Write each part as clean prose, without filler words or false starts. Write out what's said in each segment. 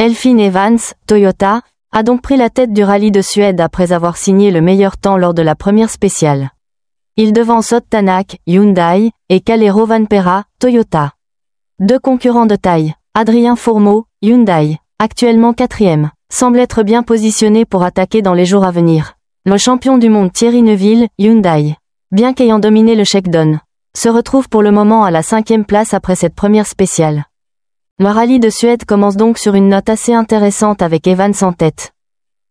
Elfyn Evans, Toyota, a donc pris la tête du rallye de Suède après avoir signé le meilleur temps lors de la première spéciale. Il devance Ott Tanak, Hyundai, et Kalle Rovanperä, Toyota. Deux concurrents de taille, Adrien Fourmeau, Hyundai, actuellement 4e, semble être bien positionné pour attaquer dans les jours à venir. Le champion du monde Thierry Neuville, Hyundai, bien qu'ayant dominé le shakedown, se retrouve pour le moment à la 5e place après cette première spéciale. Le rallye de Suède commence donc sur une note assez intéressante avec Evans en tête.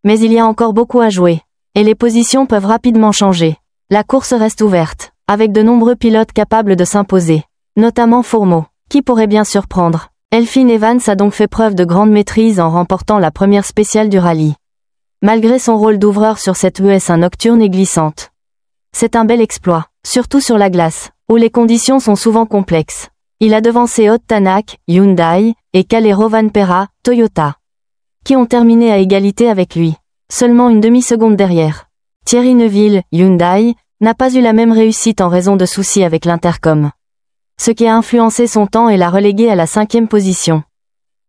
Mais il y a encore beaucoup à jouer, et les positions peuvent rapidement changer. La course reste ouverte, avec de nombreux pilotes capables de s'imposer, notamment Fourmeau, qui pourrait bien surprendre. Elfyn Evans a donc fait preuve de grande maîtrise en remportant la première spéciale du rallye. Malgré son rôle d'ouvreur sur cette ES1 nocturne et glissante. C'est un bel exploit, surtout sur la glace, où les conditions sont souvent complexes. Il a devancé Ott Tanak, Hyundai, et Kalle Rovanperä, Toyota, qui ont terminé à égalité avec lui, seulement une demi-seconde derrière. Thierry Neuville, Hyundai, n'a pas eu la même réussite en raison de soucis avec l'intercom. Ce qui a influencé son temps et l'a relégué à la 5e position.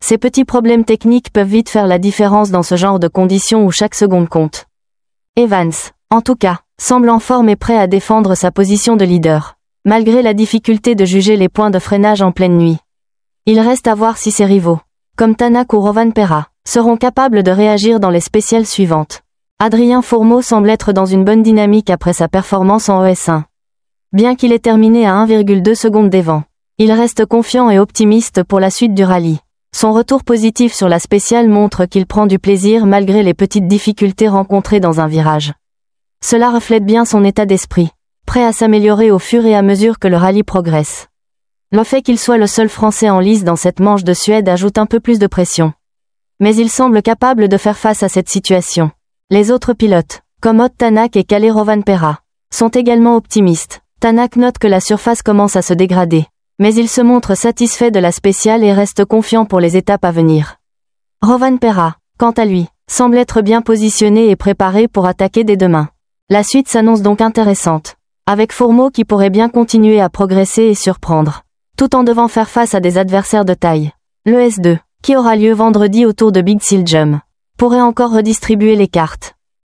Ces petits problèmes techniques peuvent vite faire la différence dans ce genre de conditions où chaque seconde compte. Evans, en tout cas, semble en forme et prêt à défendre sa position de leader, malgré la difficulté de juger les points de freinage en pleine nuit. Il reste à voir si ses rivaux, comme Tanak ou Rovanperä, seront capables de réagir dans les spéciales suivantes. Adrien Fourmeau semble être dans une bonne dynamique après sa performance en ES1. Bien qu'il ait terminé à 1,2 secondes devant, il reste confiant et optimiste pour la suite du rallye. Son retour positif sur la spéciale montre qu'il prend du plaisir malgré les petites difficultés rencontrées dans un virage. Cela reflète bien son état d'esprit, prêt à s'améliorer au fur et à mesure que le rallye progresse. Le fait qu'il soit le seul Français en lice dans cette manche de Suède ajoute un peu plus de pression. Mais il semble capable de faire face à cette situation. Les autres pilotes, comme Ott Tanak et Kalle Rovanperä, sont également optimistes. Tanak note que la surface commence à se dégrader, mais il se montre satisfait de la spéciale et reste confiant pour les étapes à venir. Rovanperä, quant à lui, semble être bien positionné et préparé pour attaquer dès demain. La suite s'annonce donc intéressante, avec Fourmeau qui pourrait bien continuer à progresser et surprendre, tout en devant faire face à des adversaires de taille. Le S2, qui aura lieu vendredi autour de Big Seal Jump, pourrait encore redistribuer les cartes.